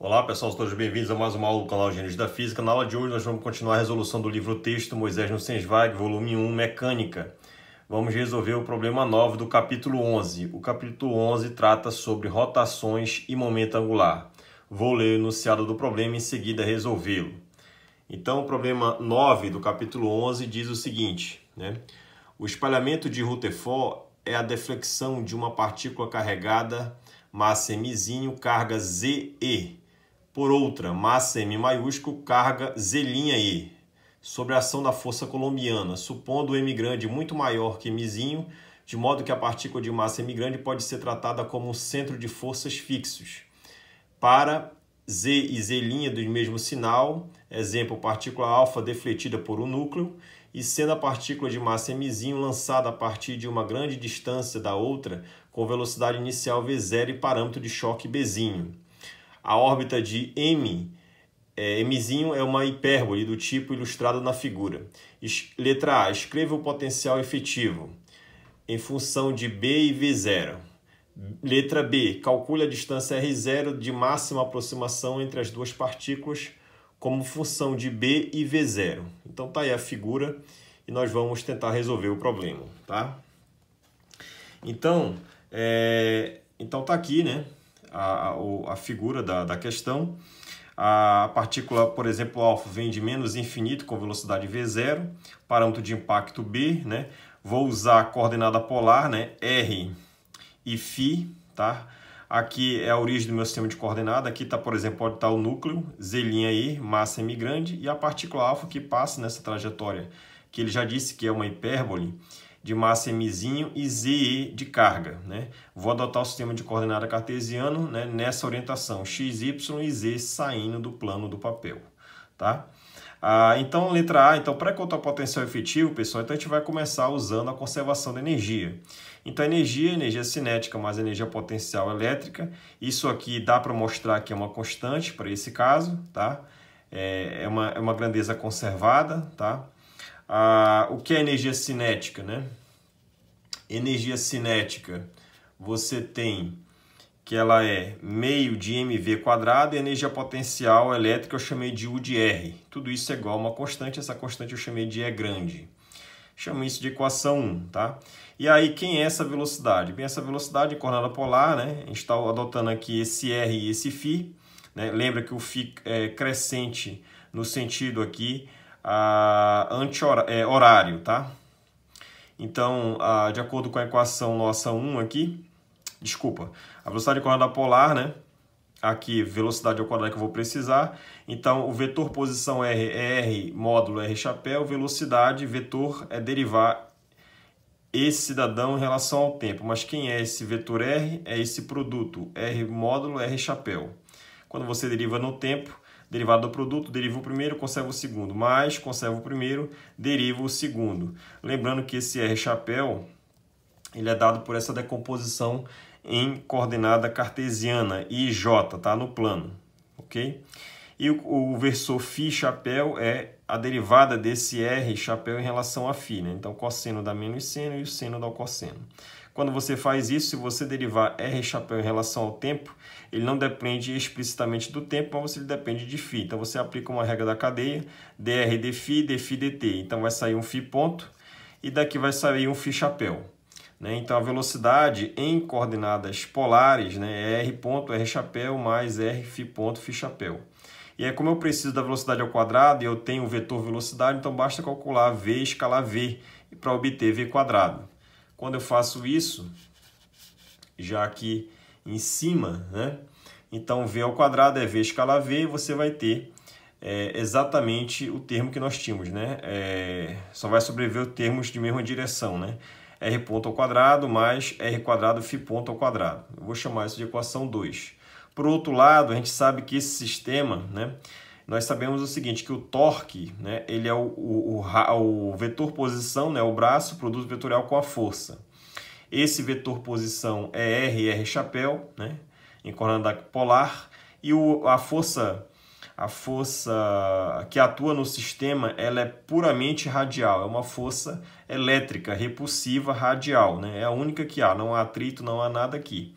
Olá pessoal, todos bem-vindos a mais uma aula do canal Gênios da Física. Na aula de hoje nós vamos continuar a resolução do livro-texto Moisés no Sensweig, volume 1, Mecânica. Vamos resolver o problema 9 do capítulo 11. O capítulo 11 trata sobre rotações e momento angular. Vou ler o enunciado do problema e em seguida resolvê-lo. Então o problema 9 do capítulo 11 diz o seguinte, O espalhamento de Rutherford é a deflexão de uma partícula carregada, massa mzinho, carga ZE, por outra, massa M maiúsculo, carga Z'E, sobre a ação da força colombiana, supondo o M grande muito maior que Mzinho, de modo que a partícula de massa M grande pode ser tratada como um centro de forças fixos. Para Z e Z'E do mesmo sinal, exemplo, partícula alfa defletida por um núcleo, e sendo a partícula de massa Mzinho lançada a partir de uma grande distância da outra, com velocidade inicial V0 e parâmetro de choque Bzinho. A órbita de Mzinho é uma hipérbole do tipo ilustrado na figura. Letra A. Escreva o potencial efetivo em função de B e V0. Letra B. Calcule a distância R0 de máxima aproximação entre as duas partículas como função de B e V0. Então tá aí a figura e nós vamos tentar resolver o problema, tá? Então tá aqui, a figura da questão. A partícula, por exemplo, alfa vem de menos infinito com velocidade V0, parâmetro de impacto B, Vou usar a coordenada polar, R e φ, tá? Aqui é a origem do meu sistema de coordenada. Aqui tá, por exemplo, pode estar o núcleo, Z'E, massa M grande, e a partícula alfa que passa nessa trajetória, que ele já disse que é uma hipérbole, de massa Mzinho e Ze de carga. Vou adotar o sistema de coordenada cartesiano nessa orientação, x, y e z saindo do plano do papel. Tá? Então, letra A, para encontrar o potencial efetivo, pessoal, então a gente vai começar usando a conservação da energia. Então, energia cinética mais energia potencial elétrica. Isso aqui dá para mostrar que é uma constante para esse caso, tá? É uma grandeza conservada, tá? O que é energia cinética, Energia cinética, você tem que ela é meio de mv² e energia potencial elétrica eu chamei de U de R. Tudo isso é igual a uma constante, essa constante eu chamei de E grande. Chamo isso de equação 1, tá? E aí, quem é essa velocidade? Bem, essa velocidade em coordenada polar, A gente está adotando aqui esse R e esse φ, Lembra que o φ é crescente no sentido aqui horário, tá? Então, de acordo com a equação nossa 1 aqui, a velocidade de coordenada polar, aqui velocidade ao quadrado que eu vou precisar. Então, o vetor posição R é R módulo R chapéu, velocidade, vetor é derivar esse cidadão em relação ao tempo. Mas quem é esse vetor R? É esse produto, R módulo R chapéu. Quando você deriva no tempo, derivado do produto, deriva o primeiro, conserva o segundo, mais conserva o primeiro, deriva o segundo. Lembrando que esse R chapéu, ele é dado por essa decomposição em coordenada cartesiana, IJ, tá? No plano, ok? E o versor φ chapéu é a derivada desse R chapéu em relação a φ, Então, cosseno dá menos seno e o seno dá o cosseno. Quando você faz isso, se você derivar R chapéu em relação ao tempo, ele não depende explicitamente do tempo, mas ele depende de φ. Então, você aplica uma regra da cadeia, dr dφ, dφ dt. Então, vai sair um φ ponto e daqui vai sair um φ chapéu. Então, a velocidade em coordenadas polares é R ponto, R chapéu, mais R, φ ponto, φ chapéu. E aí, como eu preciso da velocidade ao quadrado e eu tenho o vetor velocidade, então basta calcular V escalar V para obter V². Quando eu faço isso, já aqui em cima, então V ao quadrado é V escalar V, e você vai ter exatamente o termo que nós tínhamos, só vai sobreviver os termos de mesma direção, R ponto ao quadrado mais R² φ ponto ao quadrado. Eu vou chamar isso de equação 2. Por outro lado, a gente sabe que esse sistema, nós sabemos o seguinte, que o torque, ele é o vetor posição, o braço, produto vetorial com a força. Esse vetor posição é R e R chapéu, em coordenada polar, e a força que atua no sistema, ela é puramente radial, é uma força elétrica repulsiva radial, É a única que há, não há atrito, não há nada aqui.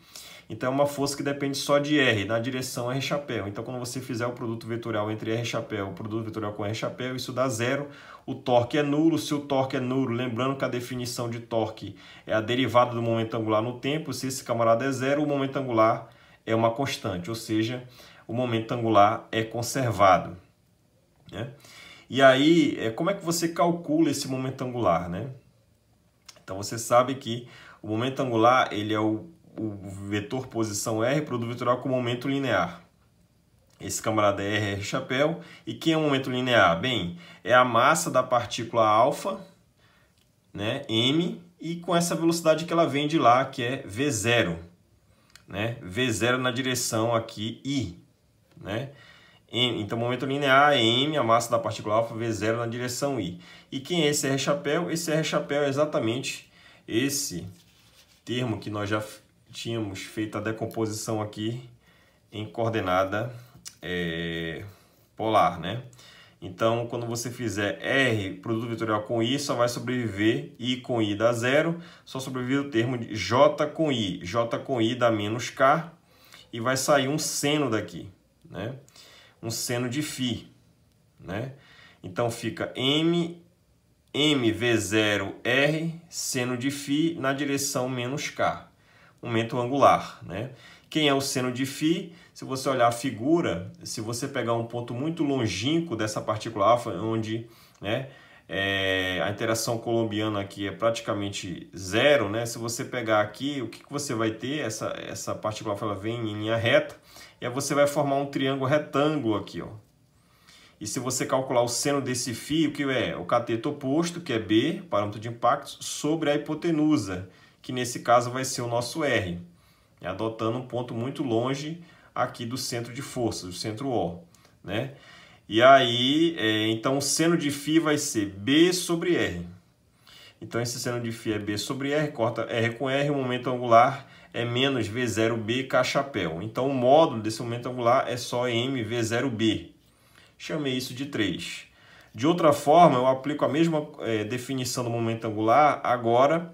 Então é uma força que depende só de R, na direção R chapéu. Então quando você fizer o produto vetorial entre R chapéu e o produto vetorial com R chapéu, isso dá zero. O torque é nulo. Se o torque é nulo, lembrando que a definição de torque é a derivada do momento angular no tempo. Se esse camarada é zero, o momento angular é uma constante, ou seja, o momento angular é conservado, né? E aí, como é que você calcula esse momento angular, né? Então você sabe que o momento angular ele é o vetor posição R, produto vetorial com momento linear. Esse camarada é R chapéu. E quem é o momento linear? Bem, é a massa da partícula alfa, né, m, e com essa velocidade que ela vem de lá, que é V0. Né? V0 na direção aqui I. Né? Então, momento linear é m, a massa da partícula alfa, V0 na direção I. E quem é esse R chapéu? Esse R chapéu é exatamente esse termo que nós já tínhamos feito a decomposição aqui em coordenada polar, né? Então, quando você fizer R, produto vetorial com I, só vai sobreviver I com I dá zero, só sobrevive o termo de J com I. J com I dá menos K e vai sair um seno daqui, né? Um seno de φ, né? Então, fica mV0R seno de φ na direção menos K, momento angular, né? Quem é o seno de φ? Se você olhar a figura, se você pegar um ponto muito longínquo dessa partícula alfa, onde, né, a interação colombiana aqui é praticamente zero, né? Se você pegar aqui, o que você vai ter? Essa partícula alfa ela vem em linha reta, e aí você vai formar um triângulo retângulo aqui, ó. E se você calcular o seno desse φ, o que é? O cateto oposto, que é B, parâmetro de impacto, sobre a hipotenusa, que nesse caso vai ser o nosso R, adotando um ponto muito longe aqui do centro de força, do centro O, né? E aí, então o seno de φ vai ser B sobre R. Então esse seno de φ é B sobre R, corta R com R, o momento angular é menos V0B K chapéu. Então o módulo desse momento angular é só mV0B. Chamei isso de 3. De outra forma, eu aplico a mesma definição do momento angular, agora,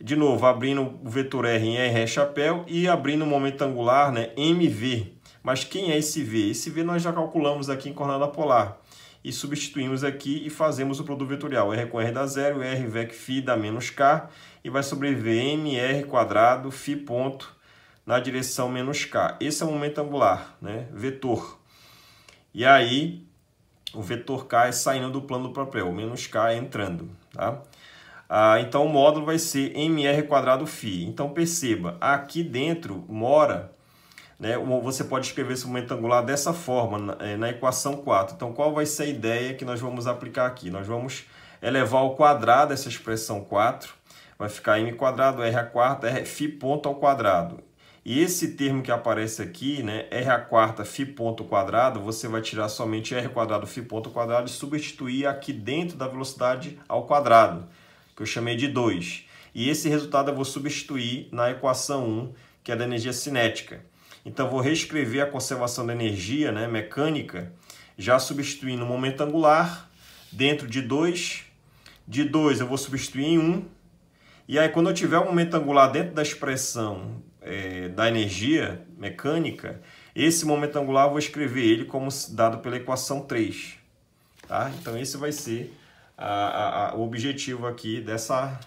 de novo, abrindo o vetor R em R chapéu e abrindo o momento angular, né, MV. Mas quem é esse V? Esse V nós já calculamos aqui em coordenada polar. E substituímos aqui e fazemos o produto vetorial. R com R dá zero, R vec φ dá menos K. E vai sobreviver MR quadrado φ ponto na direção menos K. Esse é o momento angular, né, vetor. E aí, o vetor K é saindo do plano do papel, o menos K é entrando, tá? Então, o módulo vai ser mr quadrado φ. Então, perceba, aqui dentro mora, né, você pode escrever esse momento angular dessa forma, na equação 4. Então, qual vai ser a ideia que nós vamos aplicar aqui? Nós vamos elevar ao quadrado essa expressão 4, vai ficar m quadrado, r a quarta, r φ ponto ao quadrado. E esse termo que aparece aqui, né, r a quarta φ ponto quadrado, você vai tirar somente r quadrado φ ponto quadrado e substituir aqui dentro da velocidade ao quadrado, que eu chamei de 2. E esse resultado eu vou substituir na equação 1, que é da energia cinética. Então, vou reescrever a conservação da energia, né, mecânica, já substituindo o momento angular dentro de 2. De 2 eu vou substituir em 1. E aí, quando eu tiver o momento angular dentro da expressão da energia mecânica, esse momento angular eu vou escrever ele como dado pela equação 3. Tá? Então, esse vai ser o objetivo aqui dessa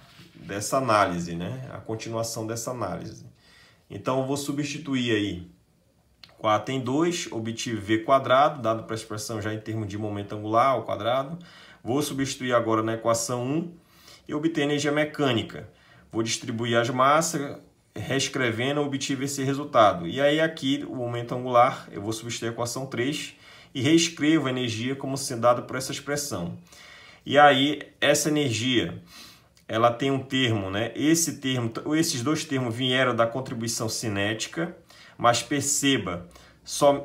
análise, né? A continuação dessa análise. Então, eu vou substituir aí 4 em 2, obtive V quadrado, dado para a expressão já em termos de momento angular ao quadrado. Vou substituir agora na equação 1 e obter energia mecânica. Vou distribuir as massas, reescrevendo, obtive esse resultado. E aí aqui, o momento angular, eu vou substituir a equação 3 e reescrevo a energia como sendo dada por essa expressão. E aí, essa energia, ela tem um termo, né? Esses dois termos vieram da contribuição cinética, mas perceba,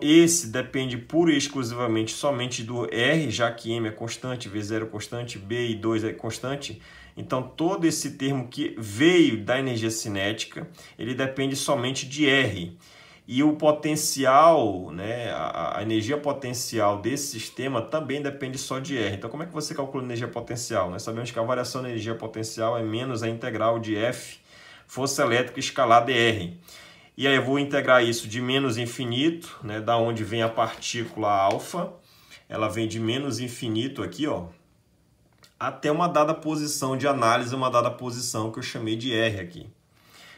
esse depende pura e exclusivamente somente do R, já que M é constante, V0 é constante, B e 2 é constante. Então, todo esse termo que veio da energia cinética, ele depende somente de R. E o potencial, né, a energia potencial desse sistema também depende só de R. Então, como é que você calcula a energia potencial? Nós sabemos que a variação da energia potencial é menos a integral de F, força elétrica escalar dr. E aí eu vou integrar isso de menos infinito, né, da onde vem a partícula alfa. Ela vem de menos infinito aqui, ó, até uma dada posição de análise, uma dada posição que eu chamei de R aqui.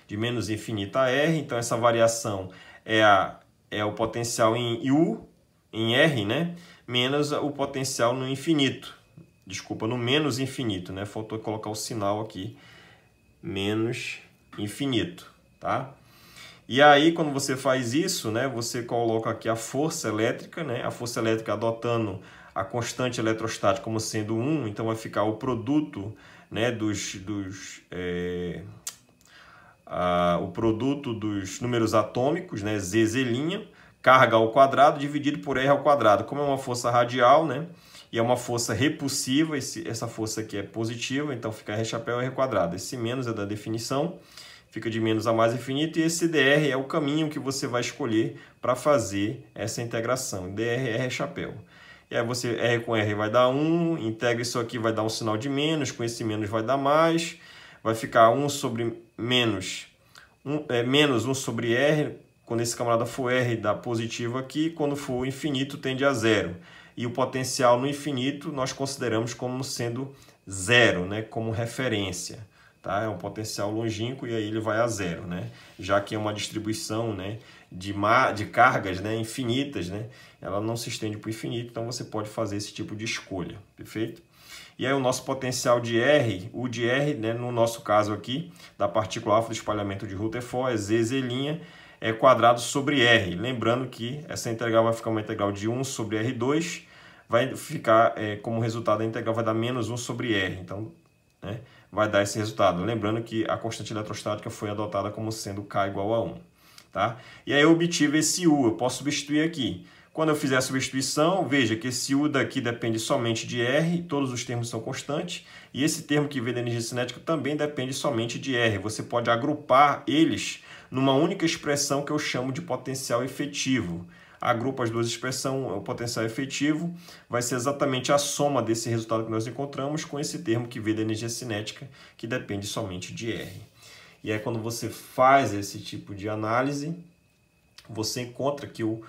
De menos infinito a R, então essa variação é o potencial em U, em R, né? Menos o potencial no infinito. Desculpa, no menos infinito, né? Faltou colocar o sinal aqui. Menos infinito, tá? E aí, quando você faz isso, né? Você coloca aqui a força elétrica, né? A força elétrica adotando a constante eletrostática como sendo 1, então vai ficar o produto, né? O produto dos números atômicos, né, Z', carga ao quadrado dividido por R ao quadrado. Como é uma força radial, né, e é uma força repulsiva, essa força aqui é positiva, então fica R chapéu R quadrado. Esse menos é da definição, fica de menos a mais infinito, e esse dr é o caminho que você vai escolher para fazer essa integração. Dr é R chapéu. E aí você, R com R vai dar 1, integra isso aqui, vai dar um sinal de menos, com esse menos vai dar mais, vai ficar 1 sobre menos 1 sobre R, quando esse camarada for R dá positivo aqui, quando for infinito tende a zero. E o potencial no infinito nós consideramos como sendo zero, né, como referência. Tá? É um potencial longínquo e aí ele vai a zero, né? Já que é uma distribuição, né, de cargas, né, infinitas, né? Ela não se estende para o infinito, então você pode fazer esse tipo de escolha, perfeito? E aí o nosso potencial de R, o de R, né, no nosso caso aqui, da partícula alfa do espalhamento de Rutherford, é Z', quadrado sobre R. Lembrando que essa integral vai ficar uma integral de 1 sobre R2, vai ficar, como resultado, a integral vai dar menos 1 sobre R. Então, né, vai dar esse resultado. Lembrando que a constante eletrostática foi adotada como sendo K igual a 1. Tá? E aí eu obtive esse U, eu posso substituir aqui. Quando eu fizer a substituição, veja que esse U daqui depende somente de R, todos os termos são constantes, e esse termo que vem da energia cinética também depende somente de R. Você pode agrupar eles numa única expressão que eu chamo de potencial efetivo. Agrupa as duas expressões, o potencial efetivo vai ser exatamente a soma desse resultado que nós encontramos com esse termo que vem da energia cinética, que depende somente de R. E aí quando você faz esse tipo de análise, você encontra que o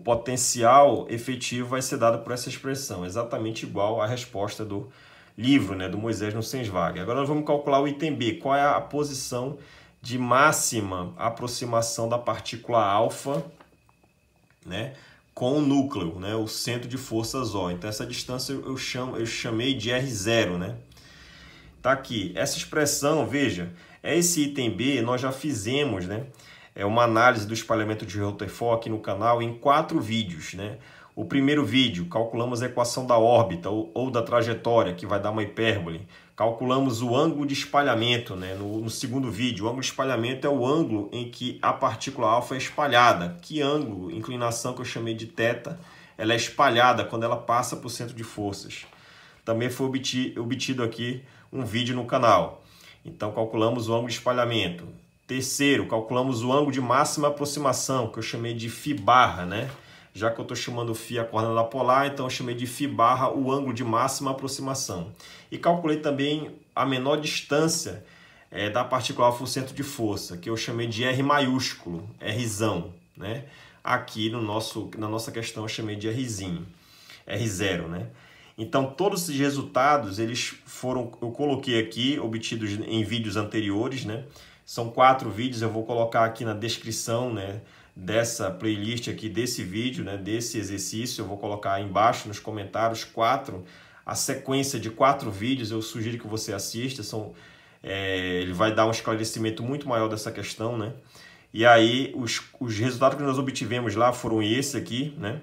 potencial efetivo vai ser dado por essa expressão, exatamente igual à resposta do livro, né, do Moisés no Sensvag. Agora nós vamos calcular o item B, qual é a posição de máxima aproximação da partícula alfa, né, com o núcleo, né, o centro de forças O. Então essa distância eu chamei de R0, né? Tá aqui, essa expressão, veja, esse item B nós já fizemos, né? É uma análise do espalhamento de Rutherford aqui no canal em 4 vídeos, né? O primeiro vídeo, calculamos a equação da órbita ou da trajetória, que vai dar uma hipérbole. Calculamos o ângulo de espalhamento, né? No segundo vídeo, o ângulo de espalhamento é o ângulo em que a partícula alfa é espalhada. Que ângulo? Inclinação que eu chamei de θ, ela é espalhada quando ela passa para o centro de forças. Também foi obtido aqui um vídeo no canal. Então, calculamos o ângulo de espalhamento. Terceiro, calculamos o ângulo de máxima aproximação, que eu chamei de φ barra, né? Já que eu estou chamando φ a coordenada polar, então eu chamei de φ barra o ângulo de máxima aproximação. E calculei também a menor distância da partícula alfa ao centro de força, que eu chamei de R maiúsculo, Rzão, né? Aqui na nossa questão eu chamei de Rzinho, R0, né? Então, todos esses resultados, eu coloquei aqui, obtidos em vídeos anteriores, né? São 4 vídeos, eu vou colocar aqui na descrição, né, dessa playlist aqui, desse vídeo, né, desse exercício. Eu vou colocar aí embaixo nos comentários a sequência de 4 vídeos, eu sugiro que você assista. Ele vai dar um esclarecimento muito maior dessa questão, né? E aí, os resultados que nós obtivemos lá foram esse aqui, né?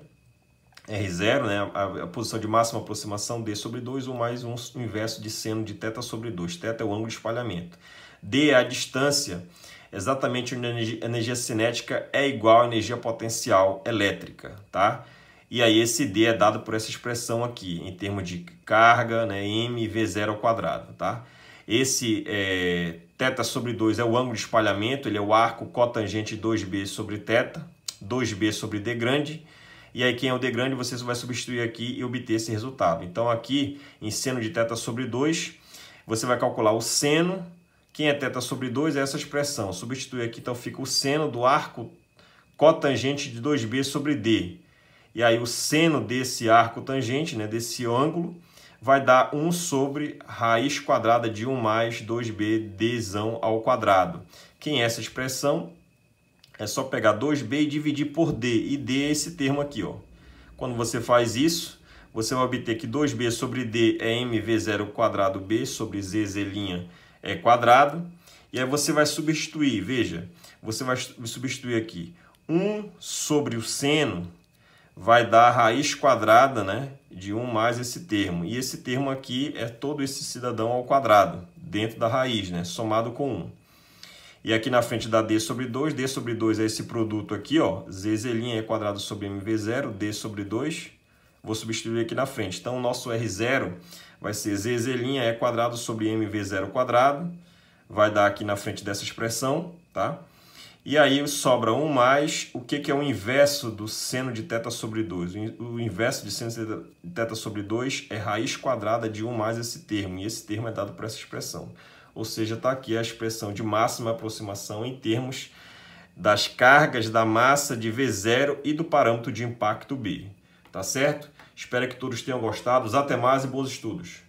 R0, né, a posição de máxima aproximação D sobre 2, ou mais o inverso de seno de θ sobre 2. θ é o ângulo de espalhamento. D é a distância, exatamente onde a energia cinética é igual à energia potencial elétrica, tá? E aí esse D é dado por essa expressão aqui, em termos de carga, né, mv0 ao quadrado, tá? Esse θ sobre 2 é o ângulo de espalhamento, ele é o arco cotangente 2b sobre θ, 2b sobre D grande. E aí quem é o D grande você vai substituir aqui e obter esse resultado. Então aqui, em seno de θ sobre 2, você vai calcular o seno, Quem é θ sobre 2 é essa expressão. Substituir aqui, então fica o seno do arco cotangente de 2b sobre d. E aí o seno desse arco tangente, né, desse ângulo, vai dar 1 sobre raiz quadrada de 1 mais 2b dzão ao quadrado. Quem é essa expressão? É só pegar 2b e dividir por d. E d é esse termo aqui, ó. Quando você faz isso, você vai obter que 2b sobre d é mv0 quadrado b sobre z' é quadrado. E aí você vai substituir, veja, você vai substituir aqui 1 sobre o seno, vai dar a raiz quadrada, né, de 1 mais esse termo. E esse termo aqui é todo esse cidadão ao quadrado, dentro da raiz, né, somado com 1. E aqui na frente dá d sobre 2 é esse produto aqui, ó, z' é quadrado sobre mv0, d sobre 2. Vou substituir aqui na frente. Então, o nosso R0 vai ser z' é quadrado sobre mv0 quadrado. Vai dar aqui na frente dessa expressão, tá? E aí sobra 1 mais, o que é o inverso do seno de θ sobre 2? O inverso de seno de θ sobre 2 é raiz quadrada de 1 mais esse termo, e esse termo é dado por essa expressão. Ou seja, está aqui a expressão de máxima aproximação em termos das cargas da massa de V0 e do parâmetro de impacto B. Tá certo? Espero que todos tenham gostado. Até mais e bons estudos!